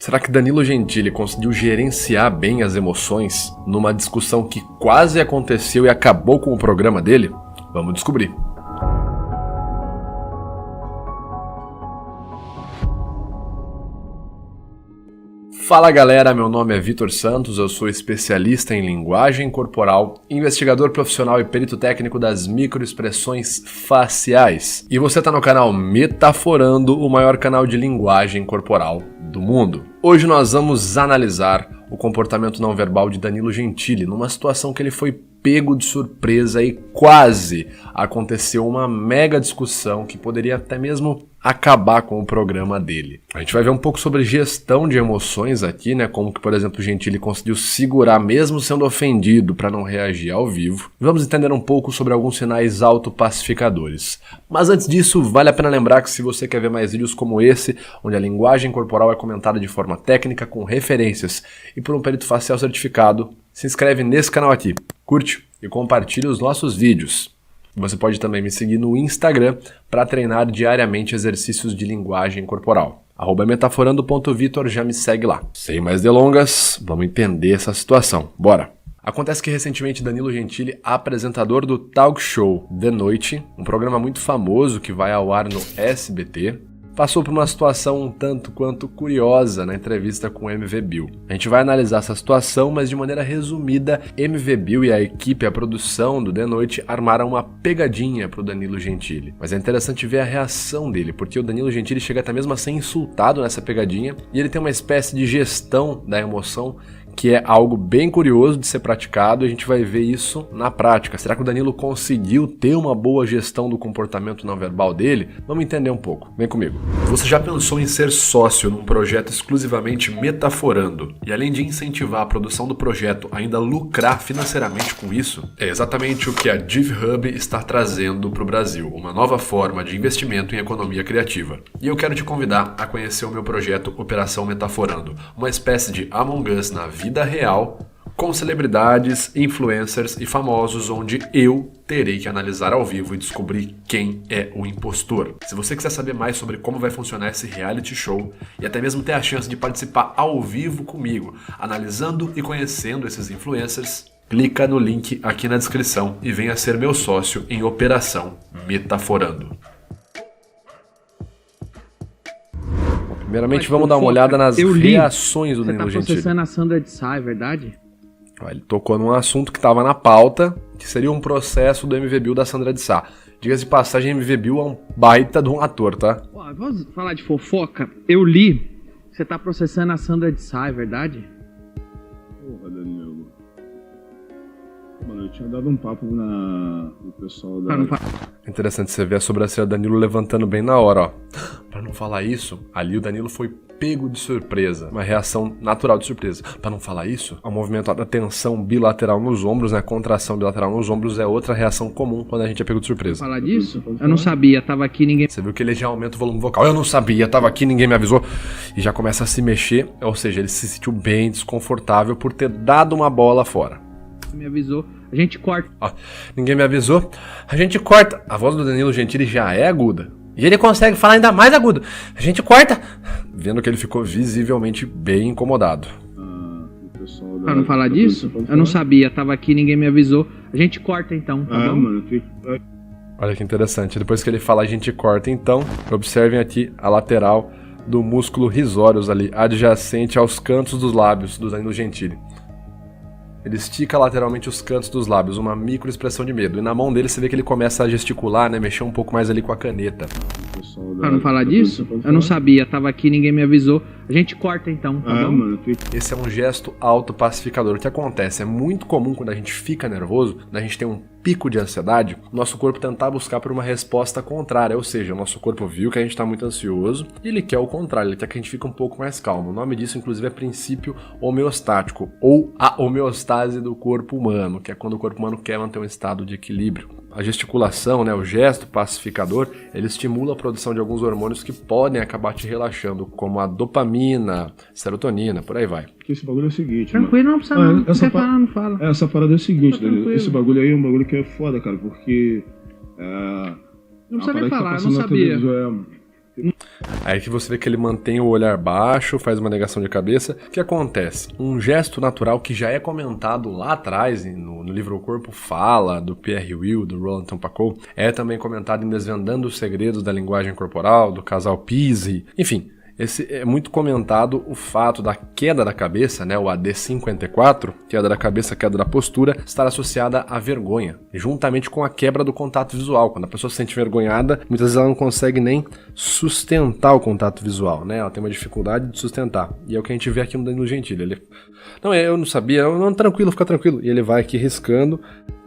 Será que Danilo Gentili conseguiu gerenciar bem as emoções numa discussão que quase aconteceu e acabou com o programa dele? Vamos descobrir. Fala galera, meu nome é Vitor Santos, eu sou especialista em linguagem corporal, investigador profissional e perito técnico das microexpressões faciais. E você está no canal Metaforando, o maior canal de linguagem corporal do mundo. Hoje nós vamos analisar o comportamento não verbal de Danilo Gentili, numa situação que ele foi pego de surpresa e quase aconteceu uma mega discussão que poderia até mesmo acabar com o programa dele. A gente vai ver um pouco sobre gestão de emoções aqui, né? Como que, por exemplo, o Gentili conseguiu segurar mesmo sendo ofendido para não reagir ao vivo. Vamos entender um pouco sobre alguns sinais autopacificadores. Mas antes disso, vale a pena lembrar que se você quer ver mais vídeos como esse, onde a linguagem corporal é comentada de forma técnica, com referências e por um perito facial certificado, se inscreve nesse canal aqui, curte e compartilhe os nossos vídeos. Você pode também me seguir no Instagram para treinar diariamente exercícios de linguagem corporal. @metaforando.vitor, já me segue lá. Sem mais delongas, vamos entender essa situação. Bora! Acontece que recentemente Danilo Gentili, apresentador do talk show The Noite, um programa muito famoso que vai ao ar no SBT, passou por uma situação um tanto quanto curiosa na entrevista com o MV Bill. A gente vai analisar essa situação, mas de maneira resumida, MV Bill e a equipe, a produção do The Noite, armaram uma pegadinha pro Danilo Gentili. Mas é interessante ver a reação dele, porque o Danilo Gentili chega até mesmo a ser insultado nessa pegadinha, e ele tem uma espécie de gestão da emoção que é algo bem curioso de ser praticado, e a gente vai ver isso na prática. Será que o Danilo conseguiu ter uma boa gestão do comportamento não verbal dele? Vamos entender um pouco. Vem comigo. Você já pensou em ser sócio num projeto exclusivamente metaforando, e além de incentivar a produção do projeto, ainda lucrar financeiramente com isso? É exatamente o que a DivHub está trazendo para o Brasil, uma nova forma de investimento em economia criativa. E eu quero te convidar a conhecer o meu projeto Operação Metaforando, uma espécie de Among Us na vida real, com celebridades, influencers e famosos, onde eu terei que analisar ao vivo e descobrir quem é o impostor. Se você quiser saber mais sobre como vai funcionar esse reality show e até mesmo ter a chance de participar ao vivo comigo, analisando e conhecendo esses influencers, clica no link aqui na descrição e venha ser meu sócio em Operação Metaforando. Primeiramente, vamos dar uma olhada nas reações do Danilo Gentili. Você tá processando a Sandra de Sá, é verdade? Ele tocou num assunto que estava na pauta, que seria um processo do MV Bill da Sandra de Sá. Diga-se de passagem, MV Bill é um baita de um ator, tá? Vamos falar de fofoca? Eu li. Você tá processando a Sandra de Sá, é verdade? Porra, Danilo. Mano, eu tinha dado um papo no pessoal da... Interessante você ver a sobrancelha do Danilo levantando bem na hora, ó. Pra não falar isso, ali o Danilo foi pego de surpresa. Uma reação natural de surpresa. Pra não falar isso, o movimento da tensão bilateral nos ombros, né? Contração bilateral nos ombros é outra reação comum quando a gente é pego de surpresa. Falar disso? Eu não sabia, tava aqui, ninguém... Você viu que ele já aumenta o volume vocal. Eu não sabia, tava aqui, ninguém me avisou. E já começa a se mexer, ou seja, ele se sentiu bem desconfortável por ter dado uma bola fora. Me avisou, a gente corta. Ninguém me avisou, a gente corta. A voz do Danilo Gentili já é aguda. E ele consegue falar ainda mais agudo. A gente corta. Vendo que ele ficou visivelmente bem incomodado. Pra não falar disso? Eu não sabia, tava aqui, ninguém me avisou. A gente corta então, tá bom? Mano, Olha que interessante. Depois que ele fala a gente corta então, observem aqui a lateral do músculo risórios ali, adjacente aos cantos dos lábios do Danilo Gentili. Ele estica lateralmente os cantos dos lábios, uma microexpressão de medo. E na mão dele você vê que ele começa a gesticular, né? Mexer um pouco mais ali com a caneta. Pra não falar disso? Eu não sabia, tava aqui, ninguém me avisou. A gente corta então, tá bom? Mano, Esse é um gesto autopacificador. O que acontece? É muito comum quando a gente fica nervoso, quando a gente tem um pico de ansiedade, o nosso corpo tentar buscar por uma resposta contrária. Ou seja, o nosso corpo viu que a gente tá muito ansioso e ele quer o contrário, ele quer que a gente fique um pouco mais calmo. O nome disso, inclusive, é princípio homeostático, ou a homeostase do corpo humano, que é quando o corpo humano quer manter um estado de equilíbrio. A gesticulação, né, o gesto pacificador, ele estimula a produção de alguns hormônios que podem acabar te relaxando, como a dopamina, serotonina, por aí vai. Porque esse bagulho é o seguinte, tranquilo, não precisa não. Você falar, não fala. Essa parada é o seguinte, Danilo. Esse bagulho aí é um bagulho que é foda, cara, porque... não precisa nem falar, eu não sabia. Aí que você vê que ele mantém o olhar baixo, faz uma negação de cabeça. O que acontece? Um gesto natural que já é comentado lá atrás, no livro O Corpo Fala, do Pierre Will, do Roland Tampacot, é também comentado em Desvendando os Segredos da Linguagem Corporal, do casal Pizzi, enfim. Esse é muito comentado o fato da queda da cabeça, né, o AD54, queda da cabeça, queda da postura, estar associada à vergonha, juntamente com a quebra do contato visual. Quando a pessoa se sente vergonhada, muitas vezes ela não consegue nem sustentar o contato visual, né? Ela tem uma dificuldade de sustentar. E é o que a gente vê aqui no Danilo Gentili. Ele, não, eu não sabia, não, tranquilo, fica tranquilo. E ele vai aqui riscando.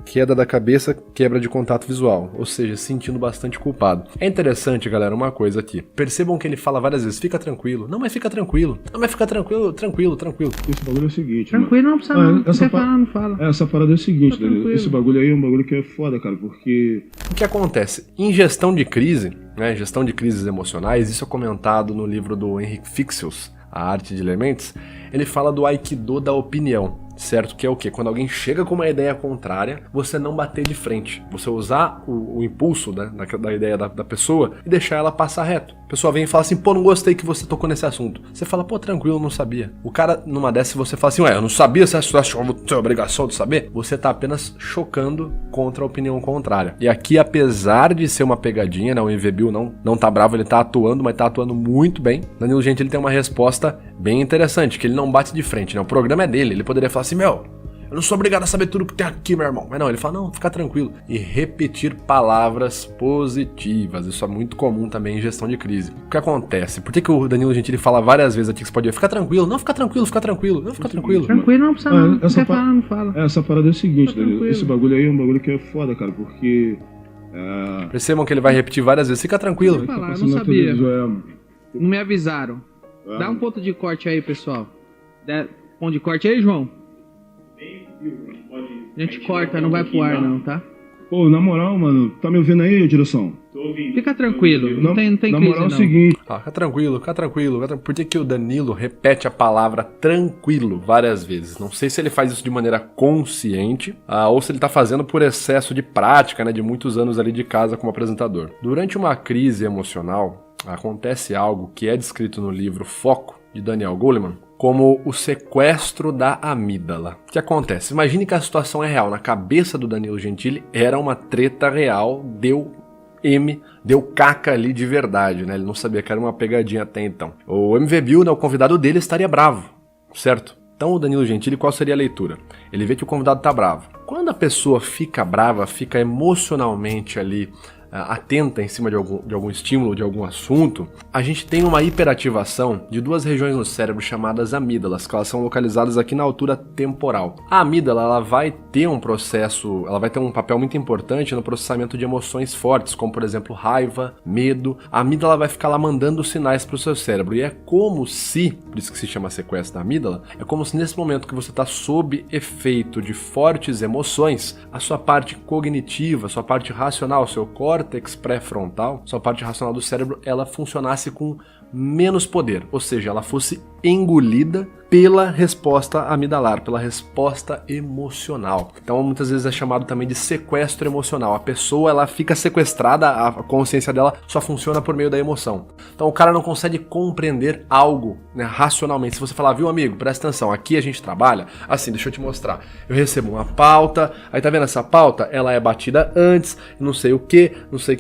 Queda da cabeça, quebra de contato visual, ou seja, se sentindo bastante culpado. É interessante, galera, uma coisa aqui. Percebam que ele fala várias vezes, fica tranquilo. Não, mas fica tranquilo. Não, mas fica tranquilo. Esse bagulho é o seguinte, tranquilo, não precisa não. Você fala, não fala. Essa parada é o seguinte, esse bagulho aí é um bagulho que é foda, cara, porque... O que acontece? Em gestão de crise, né, gestão de crises emocionais, isso é comentado no livro do Henrik Fixels, A Arte de Ler Mentes, ele fala do Aikido da opinião. Certo? Que é o quê? Quando alguém chega com uma ideia contrária, você não bater de frente. Você usar o impulso, né, da ideia da pessoa e deixar ela passar reto. A pessoa vem e fala assim, pô, não gostei que você tocou nesse assunto. Você fala, pô, tranquilo, não sabia. O cara, numa dessa, você fala assim, ué, eu não sabia, você achou que é obrigação de saber? Você tá apenas chocando contra a opinião contrária. E aqui, apesar de ser uma pegadinha, né, o MVBio não tá bravo, ele tá atuando, mas tá atuando muito bem. Danilo Gentili tem uma resposta bem interessante, que ele não bate de frente, né? O programa é dele, ele poderia falar assim, meu, eu não sou obrigado a saber tudo que tem aqui, meu irmão. Mas não, ele fala, não, fica tranquilo. E repetir palavras positivas. Isso é muito comum também em gestão de crise. O que acontece? Por que o Danilo Gentili fala várias vezes aqui que você pode ficar tranquilo? Não, fica tranquilo, fica tranquilo. Não, fica tranquilo. Tranquilo, não precisa não. Você fala, não fala. Essa parada é o seguinte, Danilo. Esse bagulho aí é um bagulho que é foda, cara, porque... Percebam que ele vai repetir várias vezes. Fica tranquilo. Eu não sabia. Não me avisaram. Dá um ponto de corte aí, pessoal. Ponto de corte aí, João. A gente corta, não vai pro ar não, tá? Pô, na moral, mano, tá me ouvindo aí, direção? Tô ouvindo. Fica tranquilo, não tem crise não. Na moral é o seguinte... Fica tranquilo. Por que o Danilo repete a palavra tranquilo várias vezes? Não sei se ele faz isso de maneira consciente, ou se ele tá fazendo por excesso de prática, né, de muitos anos ali de casa como apresentador. Durante uma crise emocional, acontece algo que é descrito no livro Foco, de Daniel Goleman, como o sequestro da amígdala. O que acontece? Imagine que a situação é real. Na cabeça do Danilo Gentili era uma treta real, deu caca ali de verdade, né? Ele não sabia que era uma pegadinha até então. O MVBio, né, o convidado dele, estaria bravo, certo? Então o Danilo Gentili, qual seria a leitura? Ele vê que o convidado tá bravo. Quando a pessoa fica brava, fica emocionalmente ali atenta em cima de algum estímulo, de algum assunto, a gente tem uma hiperativação de duas regiões no cérebro chamadas amígdalas, que elas são localizadas aqui na altura temporal. A amígdala, ela vai ter um papel muito importante no processamento de emoções fortes, como por exemplo raiva, medo. A amígdala vai ficar lá mandando sinais para o seu cérebro, e é como se, por isso que se chama sequestro da amígdala, é como se nesse momento que você está sob efeito de fortes emoções, a sua parte cognitiva, a sua parte racional, o seu córtex pré-frontal, sua parte racional do cérebro, ela funcionasse com menos poder, ou seja, ela fosse engolida pela resposta amidalar, pela resposta emocional. Então muitas vezes é chamado também de sequestro emocional. A pessoa, ela fica sequestrada, a consciência dela só funciona por meio da emoção. Então o cara não consegue compreender algo, né, racionalmente. Se você falar, viu amigo, presta atenção, aqui a gente trabalha assim, deixa eu te mostrar. Eu recebo uma pauta, aí tá vendo essa pauta? Ela é batida antes, não sei o que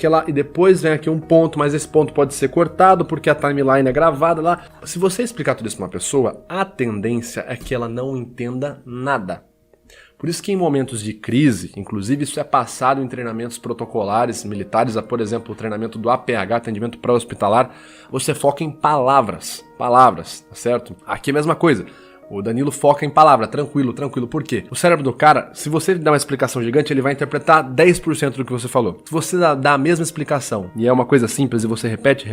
lá, e depois vem aqui um ponto, mas esse ponto pode ser cortado porque a timeline é gravada lá. Se você explicar tudo isso pra uma pessoa, a tendência é que ela não entenda nada. Por isso que em momentos de crise, inclusive isso é passado em treinamentos protocolares militares, por exemplo, o treinamento do APH, atendimento pré-hospitalar, você foca em palavras, tá certo? Aqui é a mesma coisa. O Danilo foca em palavra, tranquilo. Por quê? O cérebro do cara, se você dar uma explicação gigante, ele vai interpretar 10% do que você falou. Se você dá a mesma explicação, e é uma coisa simples, e você repete,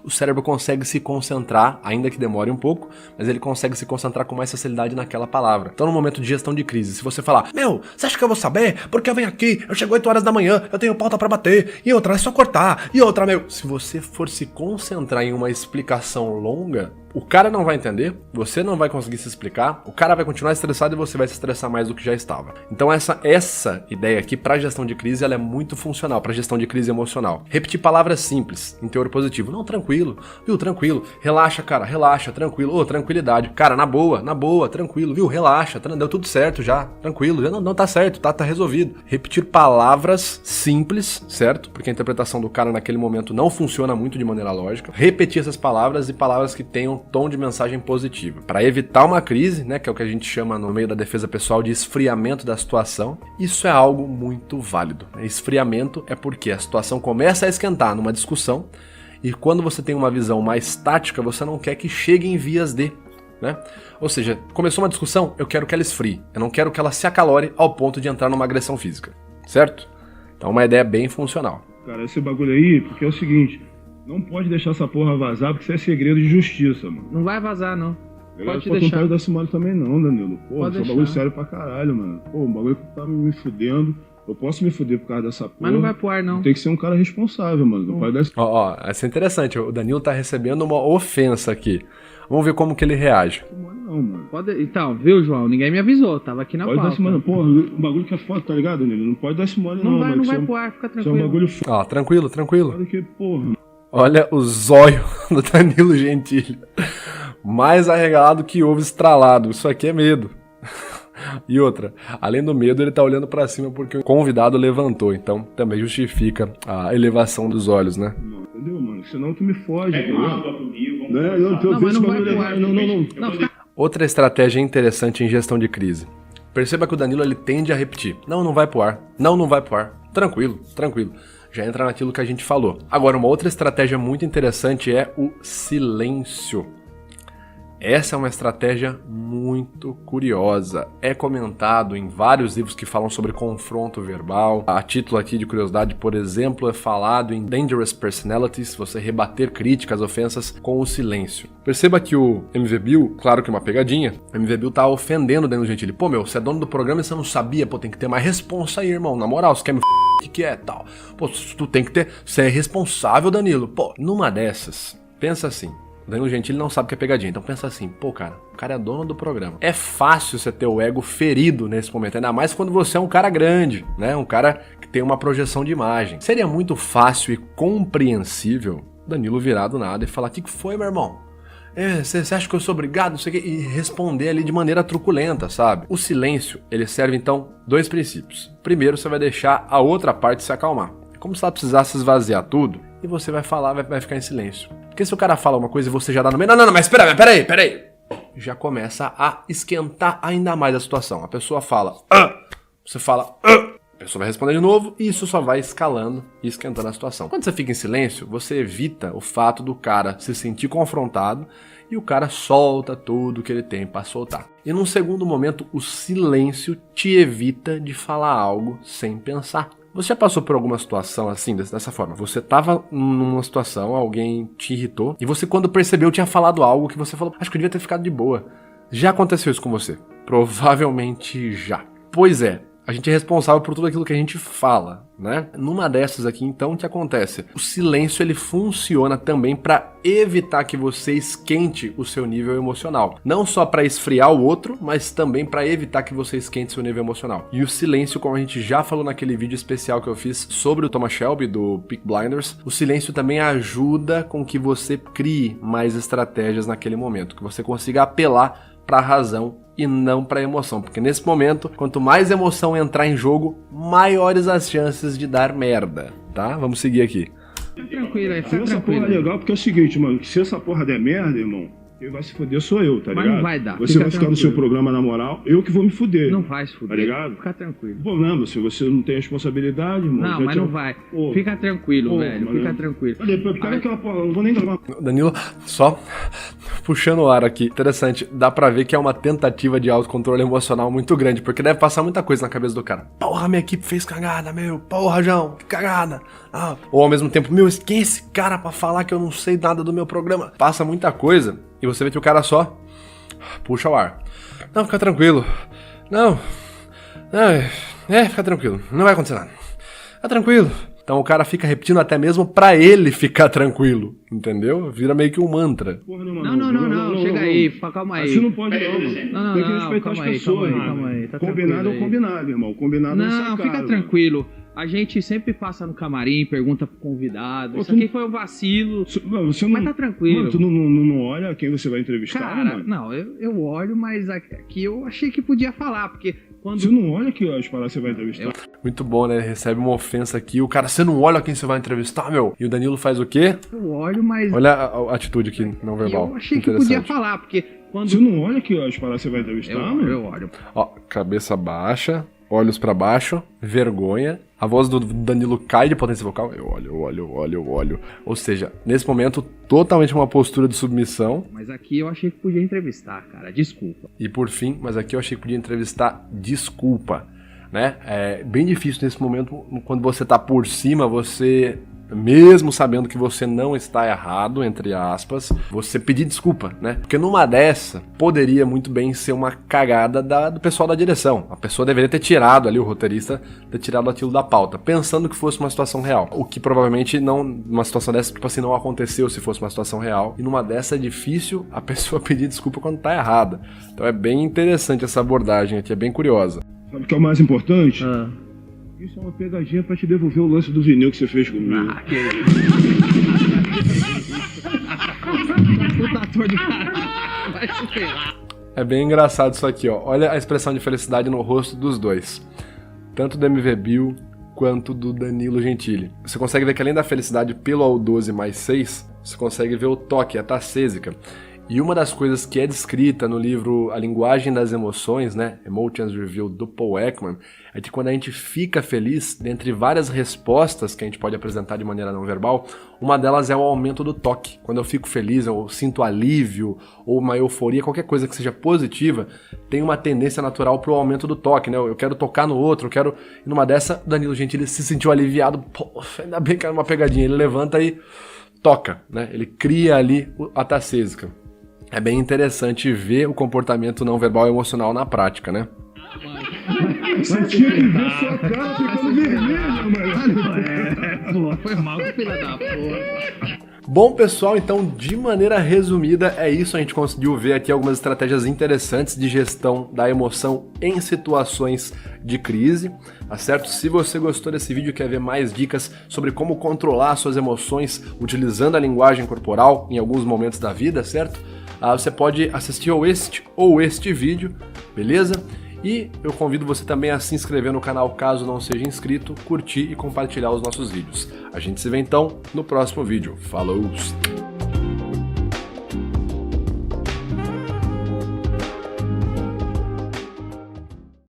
o cérebro consegue se concentrar, ainda que demore um pouco, mas ele consegue se concentrar com mais facilidade naquela palavra. Então, no momento de gestão de crise, se você falar, meu, você acha que eu vou saber? Porque eu venho aqui, eu chego 8 horas da manhã, eu tenho pauta pra bater, e outra é só cortar, e outra, meu... Se você for se concentrar em uma explicação longa, O cara não vai entender, você não vai conseguir se explicar, o cara vai continuar estressado e você vai se estressar mais do que já estava. Então essa ideia aqui para gestão de crise, ela é muito funcional para gestão de crise emocional. Repetir palavras simples, em teor positivo. Não, tranquilo, viu, tranquilo. Relaxa, cara, relaxa, tranquilo. Ô, tranquilidade. Cara, na boa, tranquilo, viu, relaxa, deu tudo certo já, tranquilo. Já não tá certo, tá resolvido. Repetir palavras simples, certo? Porque a interpretação do cara naquele momento não funciona muito de maneira lógica. Repetir essas palavras e palavras que tenham tom de mensagem positiva. Para evitar uma crise, né, que é o que a gente chama no meio da defesa pessoal de esfriamento da situação, isso é algo muito válido. Esfriamento é porque a situação começa a esquentar numa discussão e quando você tem uma visão mais tática, você não quer que chegue em vias de, né? Ou seja, começou uma discussão, eu quero que ela esfrie. Eu não quero que ela se acalore ao ponto de entrar numa agressão física, certo? Então uma ideia bem funcional. Cara, esse bagulho aí, porque é o seguinte... Não pode deixar essa porra vazar, porque isso é segredo de justiça, mano. Não vai vazar, não. Pode deixar. deixar. Não pode dar esse mole também não, Danilo. Pô, isso é um bagulho sério pra caralho, mano. Pô, um bagulho que tá me fudendo. Eu posso me fuder por causa dessa porra. Mas não vai pro ar, não. Tem que ser um cara responsável, mano. Não pode dar esse... Ó, essa é interessante. O Danilo tá recebendo uma ofensa aqui. Vamos ver como que ele reage. Não, mano. Então, viu, João? Ninguém me avisou. Tava aqui na pauta. Pode dar esse mole. Porra, um bagulho que é foda, tá ligado, Danilo? Não pode dar esse mole não, mano. Não vai pro ar, fica tranquilo. Isso é um bagulho foda. Ó, tranquilo. Que, porra... Olha o zóio do Danilo Gentili. Mais arregalado que ovo estralado. Isso aqui é medo. E outra, além do medo, ele tá olhando pra cima porque o convidado levantou. Então também justifica a elevação dos olhos, né? Não, entendeu, mano? Senão tu me foge, entendeu? Mas não vai pro ar. Não. Outra estratégia interessante em gestão de crise. Perceba que o Danilo ele tende a repetir. Não vai pro ar. Não vai pro ar. Tranquilo. Já entra naquilo que a gente falou. Agora, uma outra estratégia muito interessante é o silêncio. Essa é uma estratégia muito curiosa. É comentado em vários livros que falam sobre confronto verbal. A título aqui de curiosidade, por exemplo, é falado em Dangerous Personalities, você rebater críticas, ofensas com o silêncio. Perceba que o MV Bill, claro que é uma pegadinha, o MV Bill tá ofendendo o Danilo Gentili. Pô, meu, você é dono do programa e você não sabia, pô, tem que ter mais responsa aí, irmão. Na moral, você quer me o que é tal? Pô, tu tem que ter... Você é responsável, Danilo. Pô, numa dessas, pensa assim. O Danilo Gentili não sabe que é pegadinha. Então pensa assim, pô, cara, o cara é dono do programa. É fácil você ter o ego ferido nesse momento. Ainda mais quando você é um cara grande, né? Um cara que tem uma projeção de imagem. Seria muito fácil e compreensível Danilo virar do nada e falar, o que foi, meu irmão? Você acha que eu sou obrigado? Não sei o quê, e responder ali de maneira truculenta, sabe? O silêncio, ele serve então dois princípios. Primeiro, você vai deixar a outra parte se acalmar. É como se ela precisasse esvaziar tudo e você vai falar, vai ficar em silêncio. Porque se o cara fala uma coisa e você já dá no meio, não, mas peraí. Já começa a esquentar ainda mais a situação. A pessoa fala, você fala, a pessoa vai responder de novo e isso só vai escalando e esquentando a situação. Quando você fica em silêncio, você evita o fato do cara se sentir confrontado e o cara solta tudo que ele tem para soltar. E num segundo momento, o silêncio te evita de falar algo sem pensar. Você já passou por alguma situação assim, dessa forma? Você tava numa situação, alguém te irritou e você, quando percebeu, tinha falado algo que você falou, acho que eu devia ter ficado de boa. Já aconteceu isso com você? Provavelmente já. Pois é. A gente é responsável por tudo aquilo que a gente fala, né? Numa dessas aqui, então, o que acontece? O silêncio, ele funciona também para evitar que você esquente o seu nível emocional. Não só para esfriar o outro, mas também para evitar que você esquente seu nível emocional. E o silêncio, como a gente já falou naquele vídeo especial que eu fiz sobre o Thomas Shelby, do Peaky Blinders, o silêncio também ajuda com que você crie mais estratégias naquele momento, que você consiga apelar para a razão e não para a emoção, porque nesse momento, quanto mais emoção entrar em jogo, maiores as chances de dar merda, tá? Vamos seguir aqui. Tranquilo, fica tranquilo. Essa porra é legal porque é o seguinte, mano, que se essa porra der merda, irmão, quem vai se fuder sou eu, tá ligado? Mas não vai dar. Você vai ficar no seu programa na moral, eu que vou me fuder. Não vai se fuder. Tá ligado? Fica tranquilo. Problema, se você não tem responsabilidade, irmão. Não, mas não vai. Pô, fica tranquilo, velho. Mano, fica tranquilo. Pega aquela porra, não vou nem gravar. Danilo, só puxando o ar aqui. Interessante, dá pra ver que é uma tentativa de autocontrole emocional muito grande, porque deve passar muita coisa na cabeça do cara. Porra, minha equipe fez cagada, meu. Porra, João, que cagada. Ou ao mesmo tempo, meu, quem é esse cara pra falar que eu não sei nada do meu programa? Passa muita coisa. E você vê que o cara só puxa o ar. Não, fica tranquilo. Não, fica tranquilo. Não vai acontecer nada. Tá tranquilo. Então o cara fica repetindo até mesmo pra ele ficar tranquilo, entendeu? Vira meio que um mantra. Porra, Não, chega aí, calma aí. Assim não pode não, mano. Tem que respeitar as pessoas. Calma aí, tá combinado é o combinado, irmão. Combinado é o Não, fica tranquilo. A gente sempre passa no camarim, pergunta pro convidado. Isso aqui foi um vacilo. Mas tá tranquilo. Mano, tu não olha quem você vai entrevistar, cara, mano? Não, eu olho, mas aqui eu achei que podia falar, porque quando... Você não olha que as palavras você vai entrevistar? Muito bom, né? Ele recebe uma ofensa aqui. O cara, você não olha quem você vai entrevistar, meu? E o Danilo faz o quê? Eu olho, mas... Olha a atitude aqui, não verbal. Eu achei que podia falar, porque quando... Você não olha que as palavras você vai entrevistar, mano? Eu olho. Ó, cabeça baixa, olhos pra baixo, vergonha. A voz do Danilo cai de potência vocal. Eu olho. Ou seja, nesse momento, totalmente uma postura de submissão. Mas aqui eu achei que podia entrevistar, cara. Desculpa. E por fim, mas aqui eu achei que podia entrevistar. Desculpa. Né? É bem difícil nesse momento, quando você tá por cima, você... Mesmo sabendo que você não está errado, entre aspas, você pedir desculpa, né? Porque numa dessa, poderia muito bem ser uma cagada do pessoal da direção. A pessoa deveria ter tirado ali, o roteirista, ter tirado aquilo da pauta, pensando que fosse uma situação real. O que provavelmente não, numa situação dessa, tipo assim, não aconteceu se fosse uma situação real. E numa dessa é difícil a pessoa pedir desculpa quando tá errada. Então é bem interessante essa abordagem aqui, é bem curiosa. Sabe o que é o mais importante? Isso é uma pegadinha pra te devolver o lance do vinil que você fez comigo. Que puta ator de caralho. Vai se ferrar. É bem engraçado isso aqui, ó. Olha a expressão de felicidade no rosto dos dois. Tanto do MV Bill quanto do Danilo Gentili. Você consegue ver que além da felicidade pelo AU12 mais 6, você consegue ver o toque, a tacésica. E uma das coisas que é descrita no livro A Linguagem das Emoções, né, Emotions Review, do Paul Ekman, é que quando a gente fica feliz, dentre várias respostas que a gente pode apresentar de maneira não verbal, uma delas é o aumento do toque. Quando eu fico feliz, eu sinto alívio ou uma euforia, qualquer coisa que seja positiva, tem uma tendência natural para o aumento do toque, né? Eu quero tocar no outro, eu quero... E numa dessa, Danilo Gentili se sentiu aliviado, pô, ainda bem que era uma pegadinha, ele levanta e toca, né? Ele cria ali a tacésica. É bem interessante ver o comportamento não verbal e emocional na prática, né? Você tinha que ver sua cara ficando vermelha, mano. Foi mal, filha da porra. Bom, pessoal, então, de maneira resumida, é isso. A gente conseguiu ver aqui algumas estratégias interessantes de gestão da emoção em situações de crise, tá certo? Se você gostou desse vídeo e quer ver mais dicas sobre como controlar suas emoções utilizando a linguagem corporal em alguns momentos da vida, certo? Você pode assistir ou este vídeo, beleza? E eu convido você também a se inscrever no canal caso não seja inscrito, curtir e compartilhar os nossos vídeos. A gente se vê então no próximo vídeo. Falou!